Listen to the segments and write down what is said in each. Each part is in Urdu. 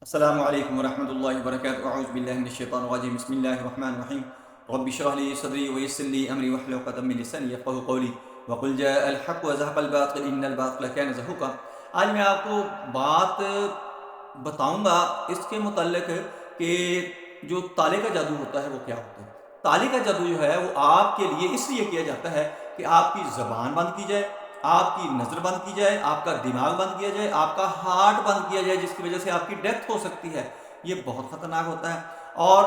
السلام علیکم ورحمۃ اللہ وبرکاتہ اعوذ باللہ من الشیطان الرجیم بسم اللہ الرحمن الرحیم رب اشرح لي صدری ويسر لي امری واحلل عقدۃ من لسانی یفقهوا قولی وقل جاء الحق وزهق الباطل ان الباطل كان زهوقا۔ آج میں آپ کو بات بتاؤں گا اس کے متعلق کہ جو تالے کا جادو ہوتا ہے وہ کیا ہوتا ہے۔ تالے کا جادو جو ہے وہ آپ کے لیے اس لیے کیا جاتا ہے کہ آپ کی زبان بند کی جائے، آپ کی نظر بند کی جائے، آپ کا دماغ بند کیا جائے، آپ کا ہارٹ بند کیا جائے، جس کی وجہ سے آپ کی ڈیتھ ہو سکتی ہے۔ یہ بہت خطرناک ہوتا ہے۔ اور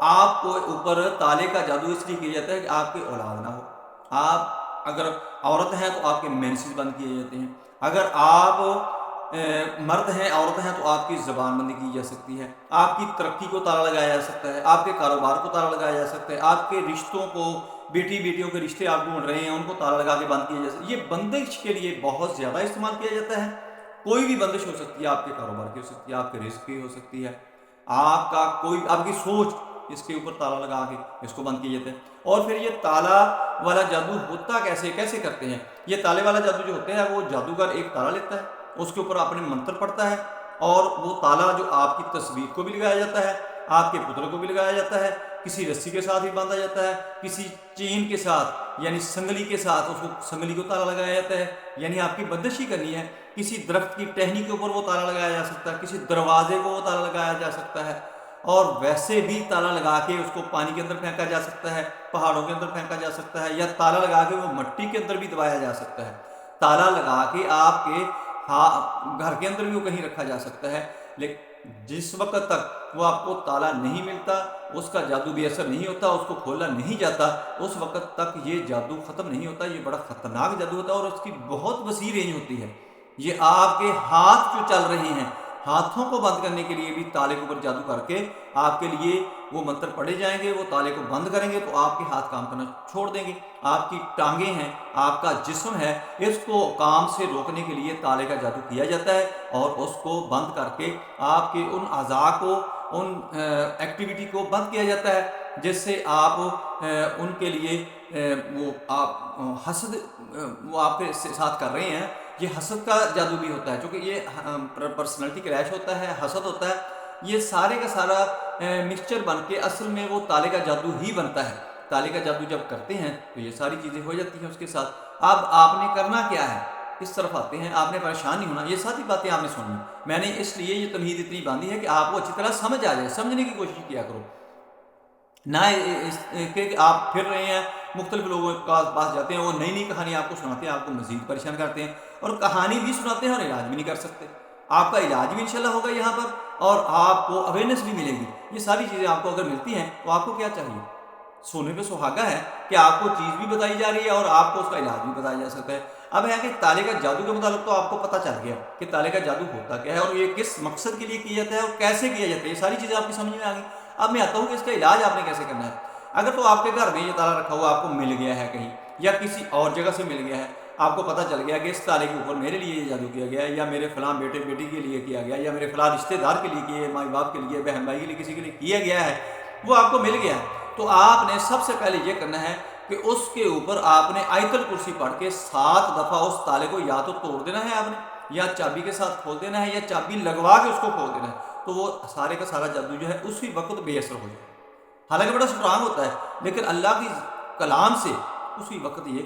آپ کو اوپر تالے کا جادو اس لیے کیا جاتا ہے کہ آپ کی اولاد نہ ہو۔ آپ اگر عورت ہیں تو آپ کے مینسز بند کیے جاتے ہیں، اگر آپ مرد ہیں عورت ہیں تو آپ کی زبان بندی کی جا سکتی ہے، آپ کی ترقی کو تالا لگایا جا سکتا ہے، آپ کے کاروبار کو تالا لگایا جا سکتا ہے، آپ کے رشتوں کو، بیٹیوں کے رشتے آپ ڈھونڈ رہے ہیں ان کو تالا لگا کے بند کیا جا سکتا ہے۔ یہ بندش کے لیے بہت زیادہ استعمال کیا جاتا ہے۔ کوئی بھی بندش ہو سکتی ہے، آپ کے کاروبار کی ہو سکتی ہے، آپ کے رزق کی ہو سکتی ہے، آپ کا کوئی آپ کی سوچ، اس کے اوپر تالا لگا کے اس کو بند کیا جاتا ہے۔ اور پھر یہ تالا والا جادو ہوتا کیسے کرتے ہیں۔ یہ تالے والا جادو جو ہوتا ہے وہ جادوگر ایک تالا لیتا ہے، اس کے اوپر اپنے منتر پڑھتا ہے، اور وہ تالا جو آپ کی تصویر کو بھی لگایا جاتا ہے، آپ کے پتر کو بھی لگایا جاتا ہے، کسی رسی کے ساتھ بھی باندھا جاتا ہے، کسی چین کے ساتھ یعنی سنگلی کے ساتھ اس کو سنگلی کو تالا لگایا جاتا ہے، یعنی آپ کی بدشی کرنی ہے۔ کسی درخت کی ٹہنی کے اوپر وہ تالا لگایا جا سکتا ہے، کسی دروازے کو وہ تالا لگایا جا سکتا ہے، اور ویسے بھی تالا لگا کے اس کو پانی کے اندر پھینکا جا سکتا ہے، پہاڑوں کے اندر پھینکا جا سکتا ہے، یا تالا لگا کے وہ مٹی کے اندر بھی دبایا جا سکتا ہے۔ تالا لگا کے آپ کے گھر کے اندر بھی وہ کہیں رکھا جا سکتا ہے، لیکن جس وقت تک وہ آپ کو تالا نہیں ملتا، اس کا جادو بھی اثر نہیں ہوتا، اس کو کھولا نہیں جاتا، اس وقت تک یہ جادو ختم نہیں ہوتا۔ یہ بڑا خطرناک جادو ہوتا ہے اور اس کی بہت وسیع رینج ہوتی ہے۔ یہ آپ کے ہاتھ جو چل رہے ہیں، ہاتھوں کو بند کرنے کے لیے بھی تالے کے اوپر جادو کر کے آپ کے لیے وہ منتر پڑھے جائیں گے، وہ تالے کو بند کریں گے تو آپ کے ہاتھ کام کرنا چھوڑ دیں گے۔ آپ کی ٹانگیں ہیں، آپ کا جسم ہے، اس کو کام سے روکنے کے لیے تالے کا جادو کیا جاتا ہے، اور اس کو بند کر کے آپ کے ان اعضاء کو، ان ایکٹیویٹی کو بند کیا جاتا ہے، جس سے آپ ان کے لیے وہ آپ حسد وہ آپ کے ساتھ کر رہے ہیں۔ یہ حسد کا جادو بھی ہوتا ہے، چونکہ یہ پرسنالٹی کریش ہوتا ہے، حسد ہوتا ہے، یہ سارے کا سارا مکسچر بن کے اصل میں وہ تالے کا جادو ہی بنتا ہے۔ تالے کا جادو جب کرتے ہیں تو یہ ساری چیزیں ہو جاتی ہیں اس کے ساتھ۔ اب آپ نے کرنا کیا ہے، اس طرف آتے ہیں، آپ نے پریشان نہیں ہونا، یہ ساری باتیں آپ نے سننی۔ میں نے اس لیے یہ تمہید اتنی باندھی ہے کہ آپ کو اچھی طرح سمجھ آ جائے، سمجھنے کی کوشش کیا کرو، نہ کہ آپ پھر رہے ہیں مختلف لوگوں کے پاس جاتے ہیں، وہ نئی نئی کہانی آپ کو سناتے ہیں، آپ کو مزید پریشان کرتے ہیں، اور کہانی بھی سناتے ہیں اور علاج بھی نہیں کر سکتے۔ آپ کا علاج بھی انشاءاللہ ہوگا یہاں پر، اور آپ کو اویئرنیس بھی ملے گی۔ یہ ساری چیزیں آپ کو اگر ملتی ہیں تو آپ کو کیا چاہیے؟ سونے پہ سہاگا ہے کہ آپ کو چیز بھی بتائی جا رہی ہے اور آپ کو اس کا علاج بھی بتایا جا سکتا ہے۔ اب ہے کہ تالے کا جادو کے متعلق تو آپ کو پتہ چل گیا کہ تالے کا جادو ہوتا کیا ہے، اور یہ کس مقصد کے لیے کیا جاتا ہے اور کیسے کیا جاتا ہے، یہ ساری چیزیں آپ کی سمجھ میں آ گئی۔ اب میں آتا ہوں کہ اس کا علاج آپ نے کیسے کرنا ہے۔ اگر تو آپ کے گھر میں یہ تالا رکھا ہوا آپ کو مل گیا ہے کہیں، یا کسی اور جگہ سے مل گیا ہے، آپ کو پتہ چل گیا کہ اس تالے کے اوپر میرے لیے یہ جادو کیا گیا ہے، یا میرے فلاں بیٹے بیٹی کے لیے کیا گیا ہے، یا میرے فلاں رشتہ دار کے لیے کیا ہے، مائی باپ کے لیے، بہن بھائی کے لیے، کسی کے لیے کیا گیا ہے، وہ آپ کو مل گیا ہے، تو آپ نے سب سے پہلے یہ کرنا ہے کہ اس کے اوپر آپ نے آیت الکرسی پڑھ کے 7 دفعہ اس تالے کو یا تو توڑ دینا ہے آپ نے، یا چابی کے ساتھ کھول دینا ہے، یا چابی لگوا کے اس کو کھول دینا ہے، تو وہ سارے کا سارا جادو جو ہے اسی وقت بے اثر ہو جائے گا۔ حالانکہ بڑا اسٹرانگ ہوتا ہے، لیکن اللہ کی کلام سے اسی وقت یہ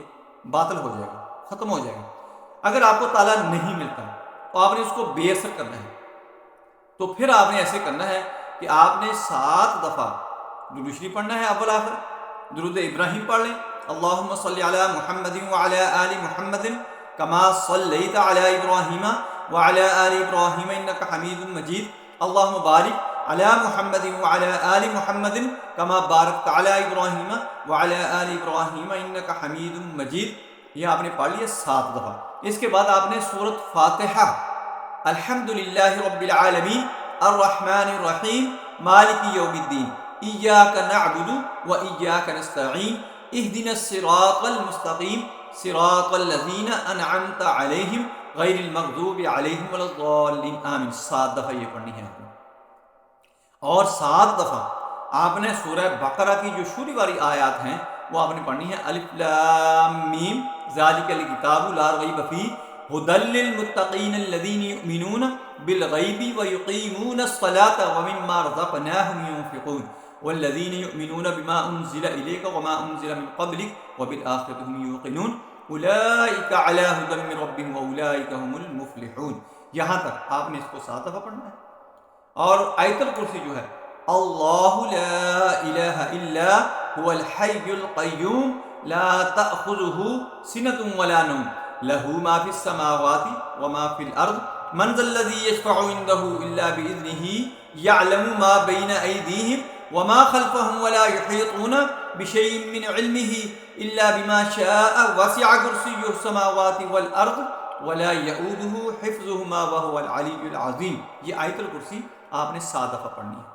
باطل ہو جائے گا، ختم ہو جائے گا۔ اگر آپ کو تالا نہیں ملتا تو آپ نے اس کو بے اثر کرنا ہے، تو پھر آپ نے ایسے کرنا ہے کہ آپ نے 7 دفعہ درود شریف پڑھنا ہے، اول آخر درود ابراہیم پڑھ لیں، اللہم صلی علی محمد وعلی آل محمد کما صلیت علی ابراہیم وعلی آل ابراہیم انک حمید مجید، اللہم بارک علی محمد وعلی آل محمد کما بارکت علی ابراہیم وعلی آل ابراہیم انک حمید مجید۔ یہ آپ نے پڑھ لیا 7 دفعہ۔ اس کے بعد آپ نے سورۃ فاتحہ، الحمدللہ رب العالمین الرحمن الرحیم مالک یوم الدین ایاک نعبد و ایاک نستعین اہدنا الصراط المستقیم صراط الذین انعمت علیہم غیر المغضوب علیہم ولا الضالین آمین۔ 7 دفعہ یہ پڑھنی ہے آپ نے، اور 7 دفعہ آپ نے سورہ بقرہ کی جو شروع والی آیات ہیں وہ آپ نے پڑھنی ہے، الف لام میم ذالک الکتاب لا ریب فیہ ھدی للمتقین الذین یؤمنون بالغیب ویقیمون الصلاة ومما رزقناہم ينفقون والذین یؤمنون بما انزل الیک وما انزل من قبلک وبالآخرة هم یوقنون اولئک علی ھدی من ربہم واولئک هم المفلحون. یہاں تک آپ نے اس کو 7 دفعہ پڑھنا ہے. اور آیت الکرسی جو ہے اللہ لا الہ الا هو الحی القیوم لا تأخذہ سنۃ ولا نوم لہ ما فی السماوات وما فی الارض من ذا الذی یشفع عنده الا بإذنہ یعلم ما بین ایدیہم وما خلفهم ولا يحيطون بشيء من علمه الا بما شاء وسع کرسیہ السماوات والارض ولا يؤوده حفظهما وهو العلی العظیم. یہ آیت الکرسی آپ نے 7 دفعہ پڑھنی ہے.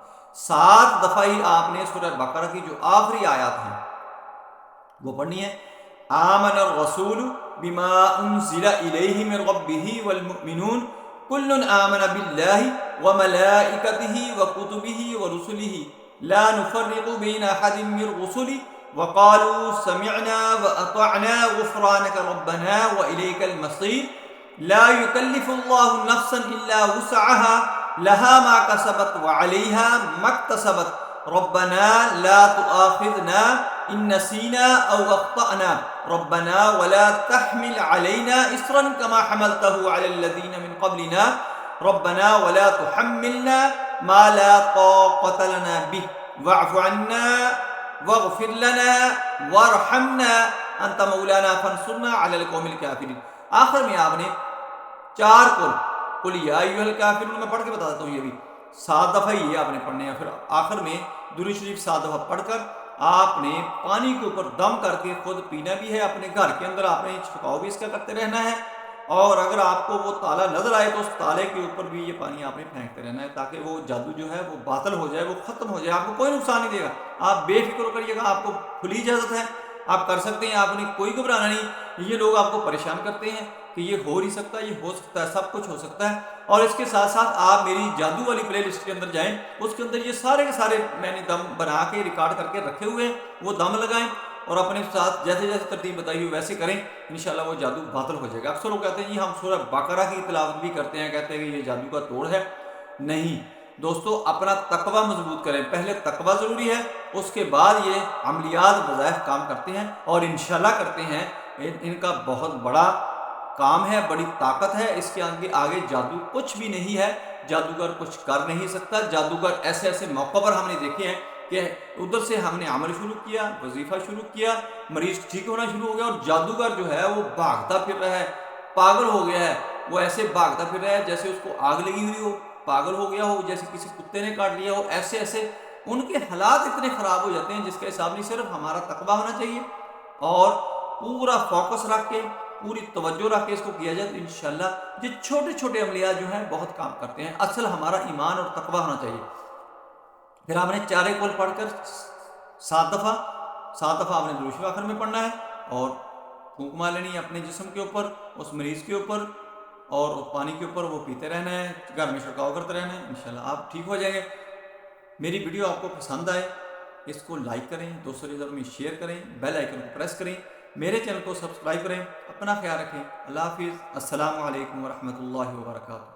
7 دفعہ ہی آپ نے سورہ بقرہ کی جو آخری آیات ہیں وہ پڑھنی ہے. آمن الرسول بما انزل الیہ من ربہ والمؤمنون کل آمن باللہ وملائکتہ وکتبہ ورسلہ لا نفرق بین احد من رسلہ وقالوا سمعنا واطعنا غفرانک ربنا والیک المصیر لا يكلف الله نفسا الا وسعها لها ما كسبت وعليها ما اكتسبت ربنا لا تؤاخذنا ان نسينا او اخطأنا ربنا ولا تحمل علينا اصرا كما حملته على الذين من قبلنا ربنا ولا تحملنا ما لا طاقة لنا به واعف عنا واغفر لنا وارحمنا انت مولانا فانصرنا على القوم الكافرين. آخر میں آپ نے 4 قل یا ایھا الکافرون میں پڑھ کے بتا دیتا ہوں. یہ بھی 7 دفعہ ہی آپ نے پڑھنے ہیں. پھر آخر میں درود شریف 7 دفعہ پڑھ کر آپ نے پانی کے اوپر دم کر کے خود پینا بھی ہے. اپنے گھر کے اندر آپ نے چھڑکاؤ بھی اس کا کرتے رہنا ہے. اور اگر آپ کو وہ تالا نظر آئے تو اس تالے کے اوپر بھی یہ پانی آپ نے پھینکتے رہنا ہے تاکہ وہ جادو جو ہے وہ باطل ہو جائے, وہ ختم ہو جائے. آپ کو کوئی نقصان نہیں دے گا. آپ بے فکر ہو کریے گا. آپ کو کھلی اجازت ہے, آپ کر سکتے ہیں. آپ نے کوئی گھبرانا نہیں. یہ لوگ آپ کو پریشان کرتے ہیں کہ یہ ہو نہیں سکتا, یہ ہو سکتا ہے, سب کچھ ہو سکتا ہے. اور اس کے ساتھ ساتھ آپ میری جادو والی پلے لسٹ کے اندر جائیں, اس کے اندر یہ سارے کے سارے میں نے دم بنا کے ریکارڈ کر کے رکھے ہوئے ہیں. وہ دم لگائیں اور اپنے ساتھ جیسے جیسے ترتیب بتائی ہوئی ویسے کریں. انشاءاللہ وہ جادو باطل ہو جائے گا. اکثر لوگ کہتے ہیں جی ہم سورہ بقرہ کی تلاوت بھی کرتے ہیں, کہتے ہیں کہ یہ جادو کا توڑ ہے. نہیں دوستو, اپنا تقوی مضبوط کریں. پہلے تقوی ضروری ہے, اس کے بعد یہ عملیات وظائف کام کرتے ہیں اور انشاءاللہ کرتے ہیں. ان کا بہت بڑا کام ہے, بڑی طاقت ہے. اس کے آگے جادو کچھ بھی نہیں ہے. جادوگر کچھ کر نہیں سکتا. جادوگر ایسے ایسے موقع پر ہم نے دیکھے ہیں کہ ادھر سے ہم نے عمل شروع کیا, وظیفہ شروع کیا, مریض ٹھیک ہونا شروع ہو گیا, اور جادوگر جو ہے وہ بھاگتا پھر رہا ہے, پاگل ہو گیا ہے. وہ ایسے بھاگتا پھر رہا ہے جیسے اس کو آگ لگی ہوئی ہو, پاگل ہو گیا ہو, جیسے کسی کتے نے کاٹ لیا ہو. ایسے ایسے ان کے حالات اتنے خراب ہو جاتے ہیں جس کا حساب نہیں. صرف ہمارا تقویٰ ہونا چاہیے اور پورا فوکس رکھ کے, پوری توجہ رکھ کے اس کو کیا جائے تو انشاءاللہ یہ چھوٹے چھوٹے عملیات جو ہیں بہت کام کرتے ہیں. اصل ہمارا ایمان اور تقویٰ ہونا چاہیے. پھر آپ نے 4 قول پڑھ کر 7 دفعہ آپ نے درود شریف آخر میں پڑھنا ہے اور پھونک مار لینی ہے اپنے جسم کے اوپر, اس مریض کے اوپر, اور پانی کے اوپر وہ پیتے رہنا ہے, گھر میں چھڑکاؤ کرتے رہنا ہے. انشاءاللہ آپ ٹھیک ہو جائیں گے. میری ویڈیو آپ کو پسند آئے اس کو لائک کریں, دوستوں کے میں شیئر کریں, بیل آئیکن کو پریس کریں, میرے چینل کو سبسکرائب کریں. اپنا خیال رکھیں. اللہ حافظ. السلام علیکم ورحمۃ اللہ وبرکاتہ.